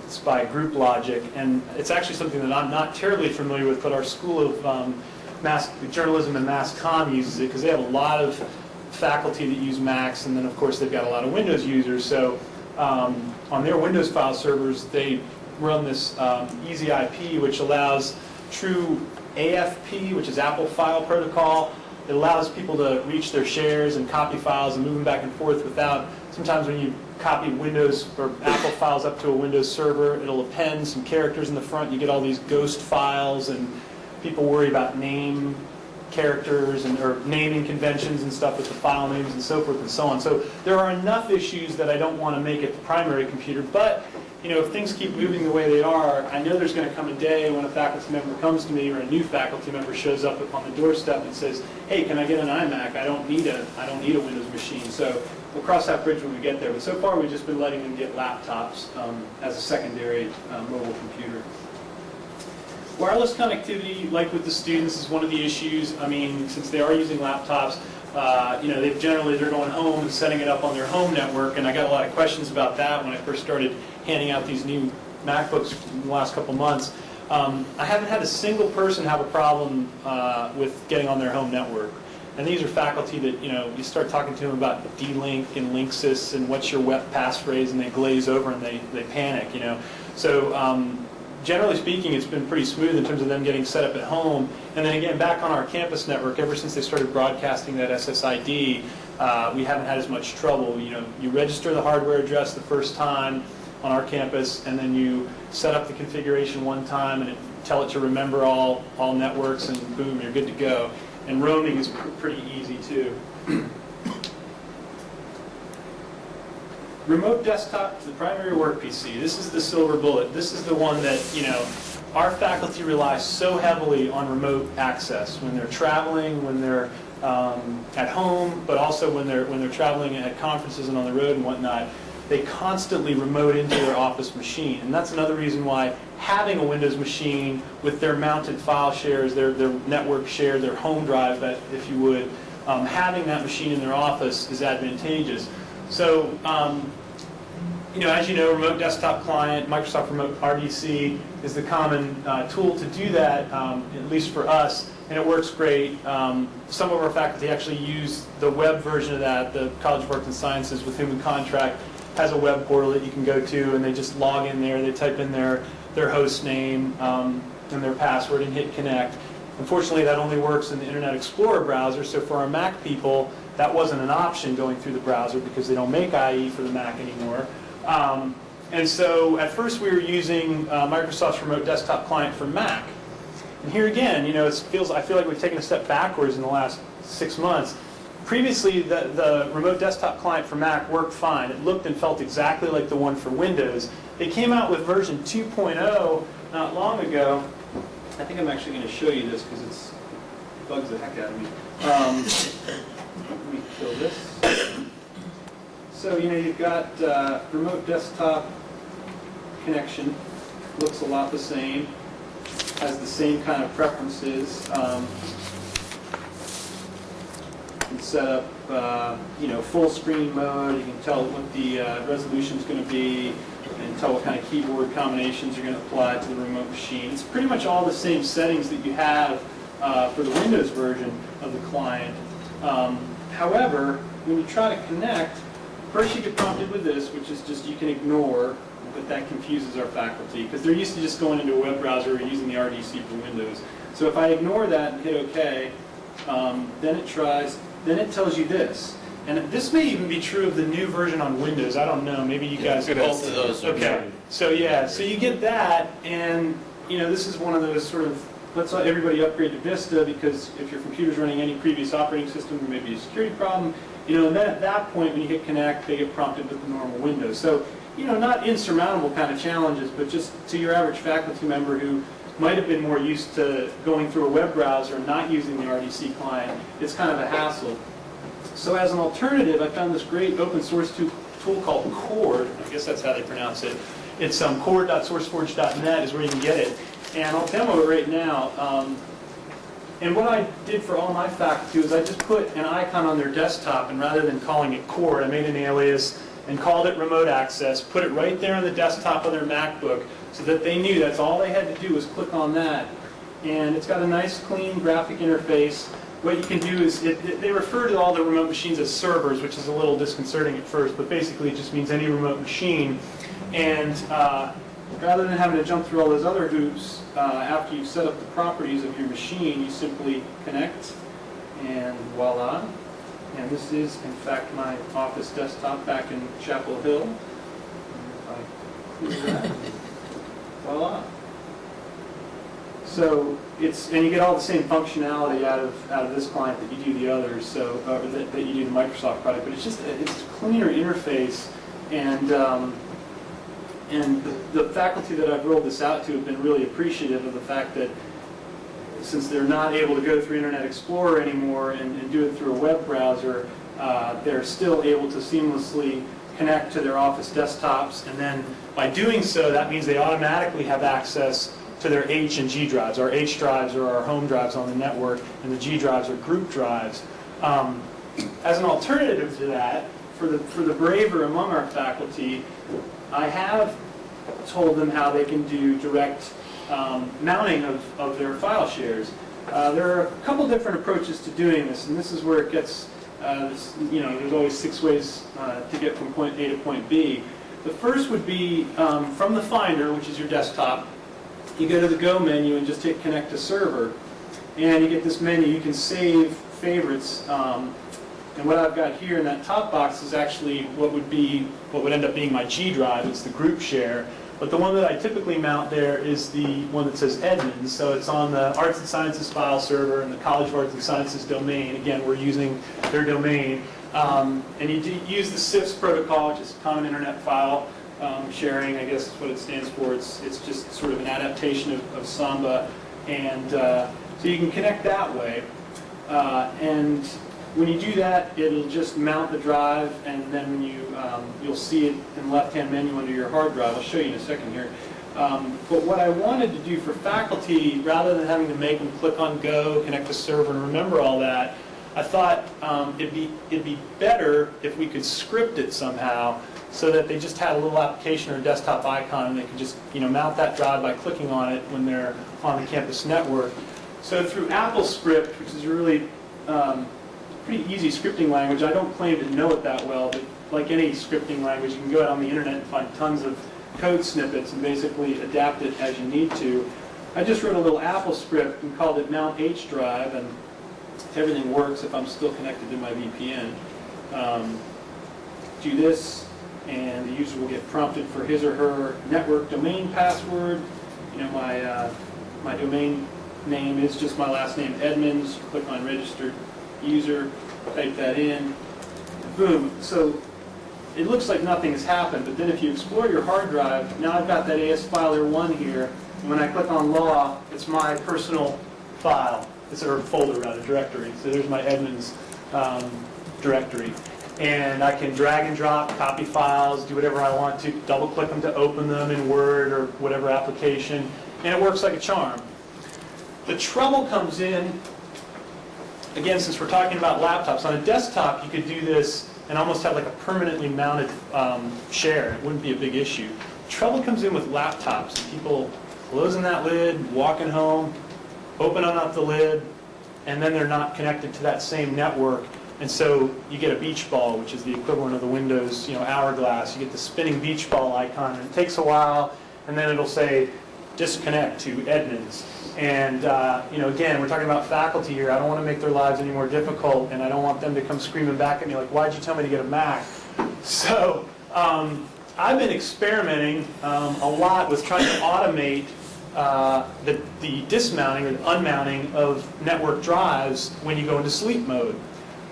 It's by Group Logic, and it's actually something that I'm not terribly familiar with, but our School of Mass Journalism and Mass Comm uses it because they have a lot of faculty that use Macs, and then of course they've got a lot of Windows users. So on their Windows file servers, they run this Easy IP, which allows true AFP, which is Apple File Protocol. It allows people to reach their shares and copy files and move them back and forth without, sometimes when you copy Windows or Apple files up to a Windows server, it'll append some characters in the front. You get all these ghost files, and people worry about name characters and or naming conventions and stuff with the file names and so forth and so on. So there are enough issues that I don't want to make it the primary computer, but you know, if things keep moving the way they are, I know there's going to come a day when a faculty member comes to me or a new faculty member shows up upon the doorstep and says, "Hey, can I get an iMac? I don't need a Windows machine." So we'll cross that bridge when we get there. But so far, we've just been letting them get laptops as a secondary mobile computer. Wireless connectivity, like with the students, is one of the issues. I mean, since they are using laptops, you know, they're going home and setting it up on their home network, and I got a lot of questions about that when I first started handing out these new MacBooks in the last couple months. I haven't had a single person have a problem with getting on their home network. And these are faculty that, you know, you start talking to them about D-Link and Linksys and what's your web passphrase, and they glaze over and they panic, you know. So generally speaking, it's been pretty smooth in terms of them getting set up at home. And then again, back on our campus network, ever since they started broadcasting that SSID, we haven't had as much trouble. You know, you register the hardware address the first time on our campus, and then you set up the configuration one time and tell it to remember all networks, and boom, you're good to go. And roaming is pretty easy too. Remote desktop to the primary work PC. This is the silver bullet. This is the one that, you know, our faculty rely so heavily on remote access when they're traveling, when they're at home, but also when they're traveling at conferences and on the road and whatnot. They constantly remote into their office machine, and that's another reason why having a Windows machine with their mounted file shares, their network share, their home drive, if you would, having that machine in their office is advantageous. So, you know, as you know, Remote Desktop Client, Microsoft Remote RDC is the common tool to do that, at least for us, and it works great. Some of our faculty actually use the web version of that. The College of Arts and Sciences, with whom we contract, has a web portal that you can go to, and they just log in there. They type in their host name and their password and hit connect. Unfortunately, that only works in the Internet Explorer browser, so for our Mac people, that wasn't an option going through the browser because they don't make IE for the Mac anymore. And so at first we were using Microsoft's Remote Desktop Client for Mac. And here again, you know, I feel like we've taken a step backwards in the last 6 months. Previously, the Remote Desktop Client for Mac worked fine. It looked and felt exactly like the one for Windows. They came out with version 2.0 not long ago. I think I'm actually going to show you this because it bugs the heck out of me. Let me kill this. So, you know, you've got Remote Desktop connection. Looks a lot the same. Has the same kind of preferences. You can set up, you know, full screen mode. You can tell what the resolution is going to be, and tell what kind of keyboard combinations you're going to apply to the remote machine. It's pretty much all the same settings that you have for the Windows version of the client. However, when you try to connect, first you get prompted with this, which is just you can ignore, but that confuses our faculty because they're used to just going into a web browser or using the RDC for Windows. So if I ignore that and hit OK, then it tells you this. And this may even be true of the new version on Windows. I don't know. Maybe you guys... Both of those are okay. So yeah, so you get that, and you know, this is one of those sort of, let's let everybody upgrade to Vista, because if your computer's running any previous operating system, there may be a security problem. You know, and then at that point, when you hit connect, they get prompted with the normal Windows. So, you know, not insurmountable kind of challenges, but just to your average faculty member who might have been more used to going through a web browser and not using the RDC client, it's kind of a hassle. So as an alternative, I found this great open source tool called Cord. I guess that's how they pronounce it. It's cord.sourceforge.net is where you can get it. And I'll demo it right now. And what I did for all my faculty was I just put an icon on their desktop, and rather than calling it Cord, I made an alias, and called it remote access, put it right there on the desktop of their MacBook so that they knew that's all they had to do was click on that. And it's got a nice, clean graphic interface. What you can do is, they refer to all the remote machines as servers, which is a little disconcerting at first, but basically it just means any remote machine. And rather than having to jump through all those other hoops, after you've set up the properties of your machine, you simply connect, and voila. And this is, in fact, my office desktop back in Chapel Hill. And if I clear that, voila. So it's, and you get all the same functionality out of this client that you do the others, so that you do the Microsoft product. But it's just it's a cleaner interface, and the faculty that I've rolled this out to have been really appreciative of the fact that since they're not able to go through Internet Explorer anymore and do it through a web browser, they're still able to seamlessly connect to their Office desktops, and then by doing so, that means they automatically have access to their H and G drives. Our H drives are our home drives on the network, and the G drives are group drives. As an alternative to that, for the braver among our faculty, I have told them how they can do direct mounting of their file shares. There are a couple different approaches to doing this, and this is where it gets, there's always 6 ways to get from point A to point B. The first would be from the Finder, which is your desktop. You go to the Go menu and just hit Connect to Server, and you get this menu. You can save favorites, and what I've got here in that top box is actually what would end up being my G drive. It's the group share. But the one that I typically mount there is the one that says Edmonds. So it's on the Arts and Sciences file server and the College of Arts and Sciences domain. Again, we're using their domain. And you use the CIFS protocol, which is Common Internet File Sharing, I guess is what it stands for. It's just sort of an adaptation of Samba. And so you can connect that way. And when you do that, it'll just mount the drive, and then when you'll see it in the left-hand menu under your hard drive. I'll show you in a second here. But what I wanted to do for faculty, rather than having to make them click on Go, connect to server, and remember all that, I thought it'd be better if we could script it somehow so that they just had a little application or a desktop icon, and they could just mount that drive by clicking on it when they're on the campus network. So through AppleScript, which is a really pretty easy scripting language. I don't claim to know it that well, but like any scripting language, you can go out on the internet and find tons of code snippets and basically adapt it as you need to. I just wrote a little Apple script and called it Mount H Drive, and everything works if I'm still connected to my VPN. Do this, and the user will get prompted for his or her network domain password. My domain name is just my last name, Edmonds. Click on Registered User, type that in, boom. So it looks like nothing has happened, but then if you explore your hard drive, now I've got that ASFiler1 here, and when I click on Law, it's my personal file. It's a folder, rather, directory. So there's my Edmonds directory. And I can drag and drop, copy files, do whatever I want to, double click them to open them in Word or whatever application, and it works like a charm. The trouble comes in, again, since we're talking about laptops. On a desktop, you could do this and almost have like a permanently mounted share. It wouldn't be a big issue. Trouble comes in with laptops. People closing that lid, walking home, opening up the lid, and then they're not connected to that same network. And so you get a beach ball, which is the equivalent of the Windows hourglass. You get the spinning beach ball icon, and it takes a while, and then it'll say, disconnect to Edmonds. And again, we're talking about faculty here. I don't want to make their lives any more difficult, and I don't want them to come screaming back at me like, why'd you tell me to get a Mac? So I've been experimenting a lot with trying to automate the dismounting or the unmounting of network drives when you go into sleep mode.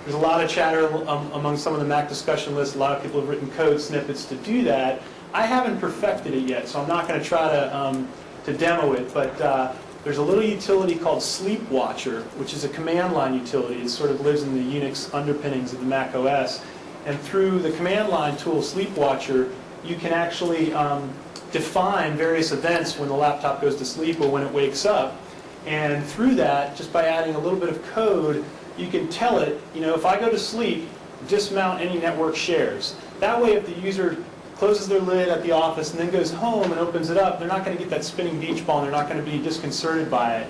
There's a lot of chatter among some of the Mac discussion lists. A lot of people have written code snippets to do that. I haven't perfected it yet, so I'm not going to try to demo it, but there's a little utility called Sleep Watcher, which is a command line utility. It sort of lives in the Unix underpinnings of the Mac OS. And through the command line tool Sleep Watcher, you can actually define various events when the laptop goes to sleep or when it wakes up. And through that, just by adding a little bit of code, you can tell it, if I go to sleep, dismount any network shares. That way, if the user closes their lid at the office and then goes home and opens it up, they're not going to get that spinning beach ball and they're not going to be disconcerted by it.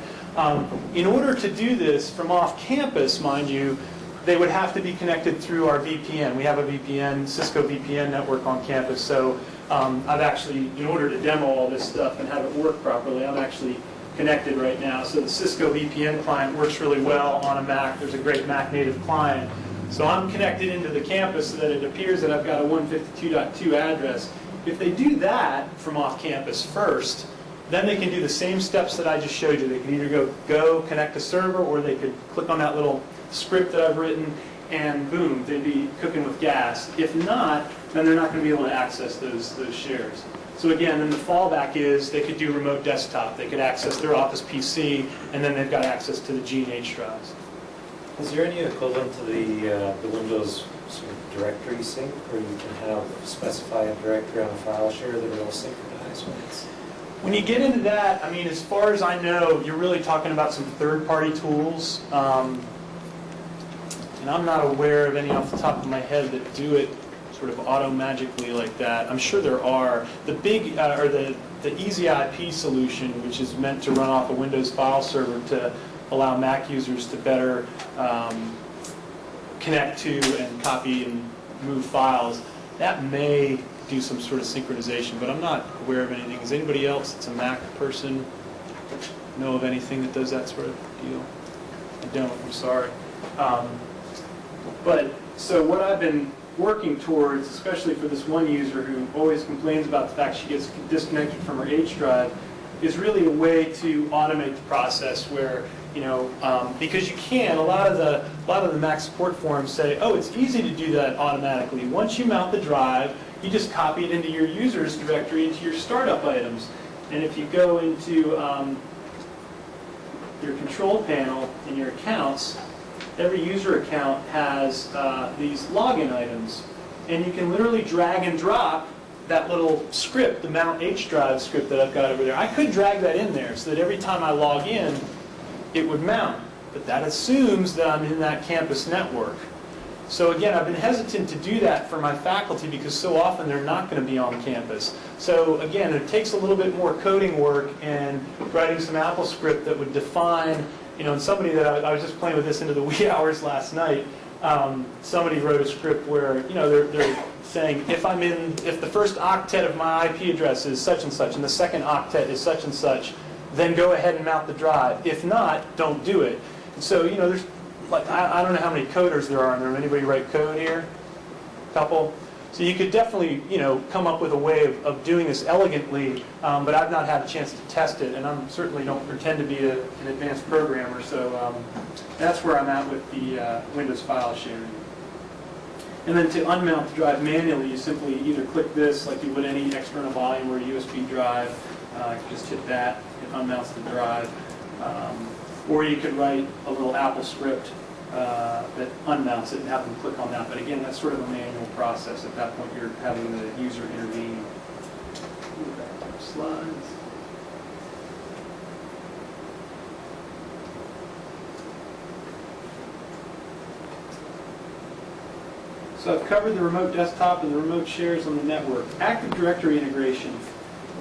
In order to do this from off campus, mind you, they would have to be connected through our VPN. We have a VPN, Cisco VPN network on campus. So I've actually, in order to demo all this stuff and have it work properly, I'm actually connected right now. So the Cisco VPN client works really well on a Mac. There's a great Mac native client. So I'm connected into the campus so that it appears that I've got a 152.2 address. If they do that from off campus first, then they can do the same steps that I just showed you. They can either go connect a server, or they could click on that little script that I've written, and boom, they'd be cooking with gas. If not, then they're not going to be able to access those shares. So again, then the fallback is they could do remote desktop. They could access their Office PC, and then they've got access to the G&H drives. Is there any equivalent to the Windows sort of directory sync, where you can specify a directory on a file share that will synchronize when it's... When you get into that, I mean, as far as I know, you're really talking about some third-party tools. And I'm not aware of any off the top of my head that do it sort of auto-magically like that. I'm sure there are. The big, or the Easy IP solution, which is meant to run off a Windows file server to allow Mac users to better connect to and copy and move files, that may do some sort of synchronization, but I'm not aware of anything. Is anybody else that's a Mac person know of anything that does that sort of deal? I don't, I'm sorry. But so what I've been working towards, especially for this one user who always complains about the fact she gets disconnected from her H drive, is really a way to automate the process where, you know, because you can, a lot of the Mac support forums say, oh, it's easy to do that automatically. Once you mount the drive, you just copy it into your users directory, into your startup items. And if you go into your control panel in your accounts, every user account has these login items. And you can literally drag and drop that little script, the mount H drive script that I've got over there. I could drag that in there so that every time I log in, it would mount. But that assumes that I'm in that campus network. So again, I've been hesitant to do that for my faculty because so often they're not going to be on campus. So again, it takes a little bit more coding work and writing some Apple script that would define, you know, and somebody that I was just playing with this into the wee hours last night, somebody wrote a script where, you know, they're saying if the first octet of my IP address is such and such and the second octet is such and such, then go ahead and mount the drive. If not, don't do it. And so, you know, there's like, I don't know how many coders there are in there. Anybody write code here? A couple? So you could definitely, you know, come up with a way of doing this elegantly, but I've not had a chance to test it, and I certainly don't pretend to be an advanced programmer, so that's where I'm at with the Windows file sharing. And then to unmount the drive manually, you simply either click this like you would any external volume or a USB drive, just hit that, it unmounts the drive. Or you could write a little Apple script that unmounts it and have them click on that. But again, that's sort of a manual process. At that point, you're having the user intervene. Move back to our slides. So I've covered the remote desktop and the remote shares on the network. Active Directory integration.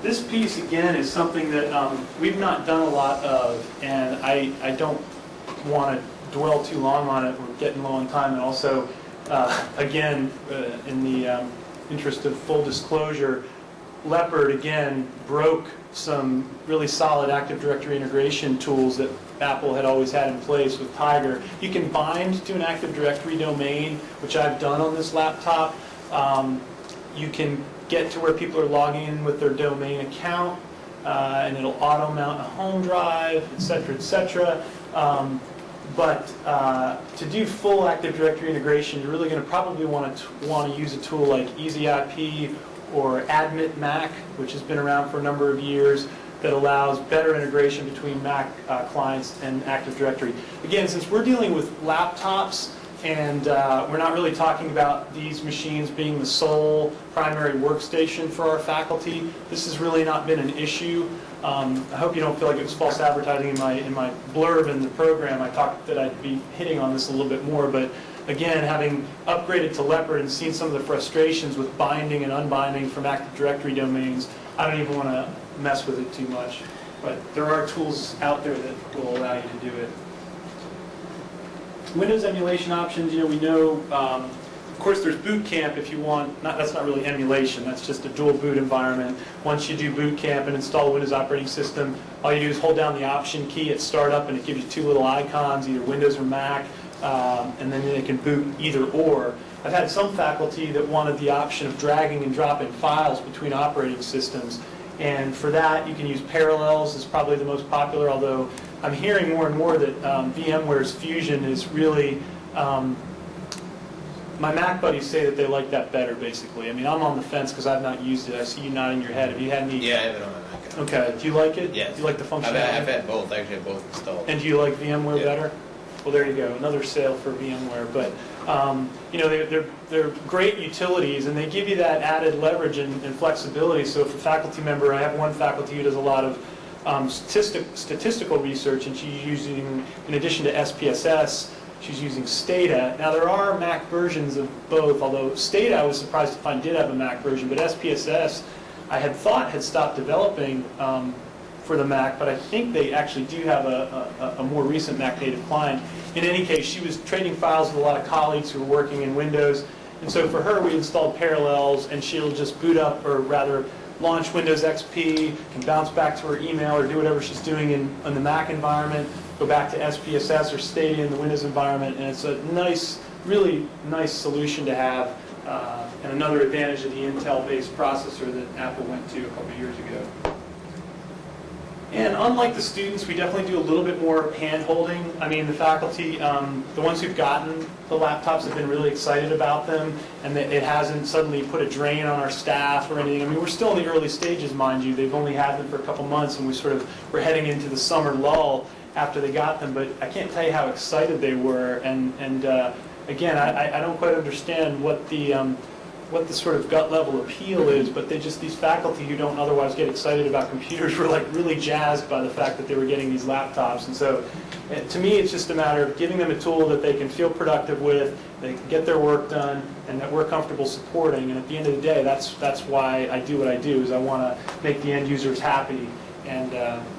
This piece, again, is something that we've not done a lot of, and I don't want to dwell too long on it. We're getting low on time, and also, again, in the interest of full disclosure, Leopard, again, broke some really solid Active Directory integration tools that Apple had always had in place with Tiger. You can bind to an Active Directory domain, which I've done on this laptop. You can get to where people are logging in with their domain account, and it'll auto-mount a home drive, etc., etc. But to do full Active Directory integration, you're really going to probably want to use a tool like EasyIP or Admit Mac, which has been around for a number of years, that allows better integration between Mac clients and Active Directory. Again, since we're dealing with laptops, and we're not really talking about these machines being the sole primary workstation for our faculty, this has really not been an issue. I hope you don't feel like it was false advertising in my blurb in the program. I talked that I'd be hitting on this a little bit more, but again, having upgraded to Leopard and seen some of the frustrations with binding and unbinding from Active Directory domains, I don't even want to mess with it too much. But there are tools out there that will allow you to do it. Windows emulation options, we know, of course there's Bootcamp if you want, that's not really emulation, that's just a dual boot environment. Once you do Bootcamp and install a Windows operating system, all you do is hold down the Option key at startup and it gives you two little icons, either Windows or Mac, and then they can boot either or. I've had some faculty that wanted the option of dragging and dropping files between operating systems. And for that, you can use Parallels is probably the most popular, although I'm hearing more and more that VMware's Fusion is really, my Mac buddies say that they like that better, basically. I mean, I'm on the fence because I've not used it. I see you nodding your head. Have you had any? Yeah, I have it on my Mac. Okay. Do you like it? Yes. Do you like the functionality? I've had both. I actually have both installed. And do you like VMware Yeah. better? Well, there you go. Another sale for VMware. But they're great utilities, and they give you that added leverage and flexibility. So, if a faculty member, I have one faculty who does a lot of statistical research, and she's using, in addition to SPSS, she's using Stata. Now, there are Mac versions of both, although Stata, I was surprised to find, did have a Mac version, but SPSS, I had thought had stopped developing for the Mac, but I think they actually do have a more recent Mac native client. In any case, she was trading files with a lot of colleagues who were working in Windows, and so for her, we installed Parallels, and she'll just boot up, or rather, launch Windows XP, can bounce back to her email or do whatever she's doing in the Mac environment, go back to SPSS or Stadia in the Windows environment, and it's a nice, really nice solution to have, and another advantage of the Intel-based processor that Apple went to a couple of years ago. And unlike the students, we definitely do a little bit more hand-holding. I mean, the faculty, the ones who've gotten the laptops have been really excited about them, and that it hasn't suddenly put a drain on our staff or anything. I mean, we're still in the early stages, mind you. They've only had them for a couple months, and we're heading into the summer lull after they got them. But I can't tell you how excited they were. And again, I don't quite understand what the sort of gut level appeal is, but these faculty who don't otherwise get excited about computers were like really jazzed by the fact that they were getting these laptops. And so to me, it's just a matter of giving them a tool that they can feel productive with, they can get their work done, and that we're comfortable supporting. And at the end of the day, that's why I do what I do, is I want to make the end users happy. And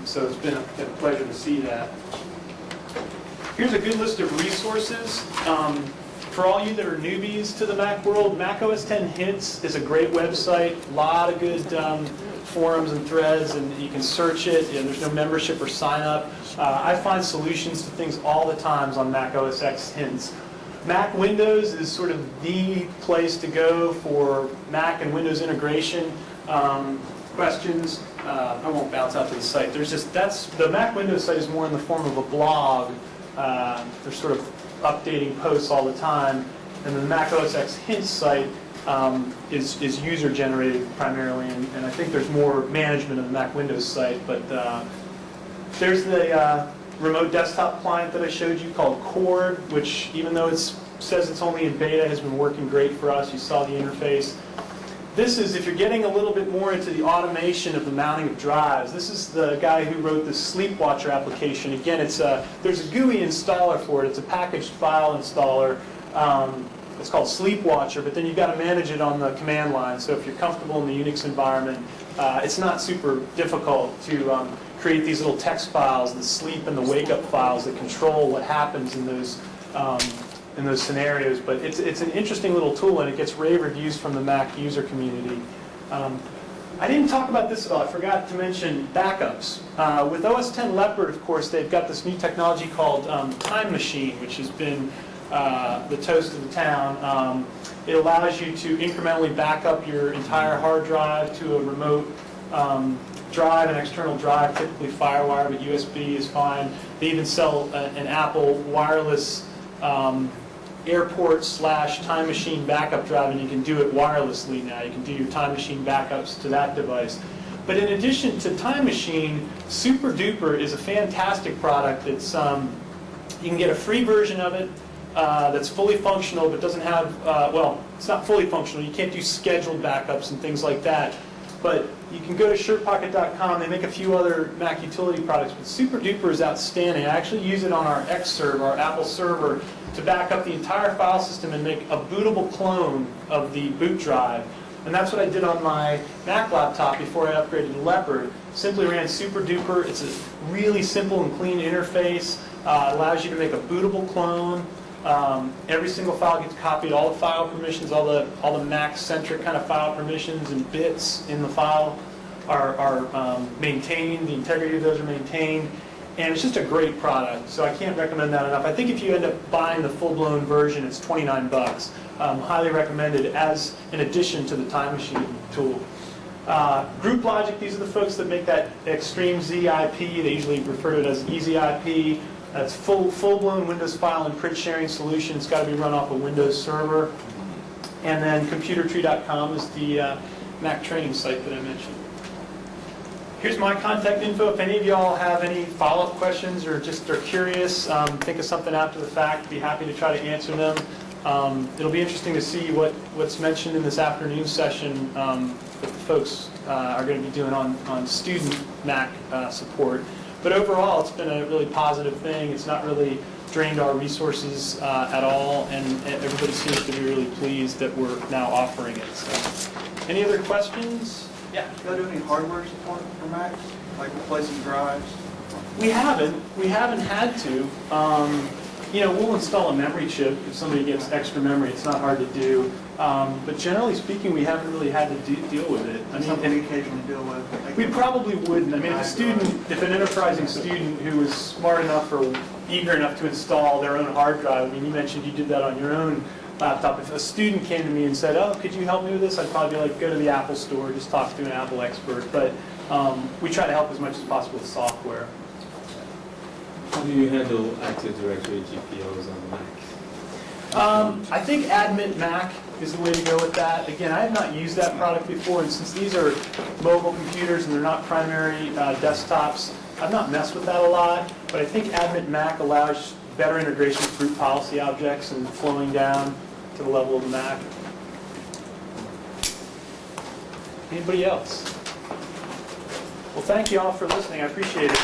so it's been a pleasure to see that. Here's a good list of resources. For all you that are newbies to the Mac world, Mac OS X Hints is a great website. A lot of good forums and threads, and you can search it. There's no membership or sign up. I find solutions to things all the times on Mac OS X Hints. Mac Windows is sort of the place to go for Mac and Windows integration questions. I won't bounce out to the site. The Mac Windows site is more in the form of a blog. There's sort of updating posts all the time, and the Mac OS X Hints site is user-generated primarily, and I think there's more management of the Mac Windows site, but there's the remote desktop client that I showed you called Cord, which even though it says it's only in beta, has been working great for us. You saw the interface. This is, if you're getting a little bit more into the automation of the mounting of drives, this is the guy who wrote the Sleepwatcher application. Again, there's a GUI installer for it. It's a packaged file installer. It's called Sleepwatcher, but then you've got to manage it on the command line. So if you're comfortable in the Unix environment, it's not super difficult to create these little text files, the sleep and the wake-up files that control what happens in those scenarios, but it's an interesting little tool, and it gets rave reviews from the Mac user community. I didn't talk about this at all. I forgot to mention backups. With OS X Leopard, of course, they've got this new technology called Time Machine, which has been the toast of the town. It allows you to incrementally back up your entire hard drive to a remote drive, an external drive, typically FireWire, but USB is fine. They even sell an Apple wireless airport/time machine backup drive, and you can do it wirelessly now. You can do your time machine backups to that device. But in addition to Time Machine, Super Duper is a fantastic product. It's you can get a free version of it that's fully functional, but doesn't have it's not fully functional. You can't do scheduled backups and things like that. But you can go to SurePocket.com. They make a few other Mac utility products, but Super Duper is outstanding. I actually use it on our Xserve, our Apple server. to back up the entire file system and make a bootable clone of the boot drive. And that's what I did on my Mac laptop before I upgraded to Leopard. Simply ran super duper. It's a really simple and clean interface. Allows you to make a bootable clone. Every single file gets copied. All the file permissions, all the Mac-centric kind of file permissions and bits in the file are maintained. The integrity of those are maintained. And it's just a great product, so I can't recommend that enough. I think if you end up buying the full-blown version, it's $29. Highly recommended as an addition to the Time Machine tool. Group Logic, these are the folks that make that Extreme ZIP. They usually refer to it as EasyIP. That's full-blown Windows file and print sharing solution. It's got to be run off a Windows server. And then computertree.com is the Mac training site that I mentioned. Here's my contact info. If any of y'all have any follow-up questions or just are curious, think of something after the fact, be happy to try to answer them. It'll be interesting to see what's mentioned in this afternoon session that the folks are going to be doing on student Mac support. But overall, it's been a really positive thing. It's not really drained our resources at all, and everybody seems to be really pleased that we're now offering it. So, any other questions? Yeah. Do you do any hardware support for Macs, like replacing drives? We haven't had to. We'll install a memory chip if somebody gets extra memory. It's not hard to do. But generally speaking, we haven't really had to deal with it. Something we occasionally deal with. We probably wouldn't. I mean, if an enterprising student who was smart enough or eager enough to install their own hard drive, I mean, you mentioned you did that on your own laptop. If a student came to me and said, "Oh, could you help me with this?" I'd probably be like, "Go to the Apple store, just talk to an Apple expert." But we try to help as much as possible with software. How do you handle Active Directory GPOs on Mac? I think Admit Mac is the way to go with that. Again, I have not used that product before, and since these are mobile computers and they're not primary desktops, I've not messed with that a lot. But I think Admit Mac allows better integration with group policy objects and flowing down to the level of the Mac. Anybody else? Well, thank you all for listening. I appreciate it.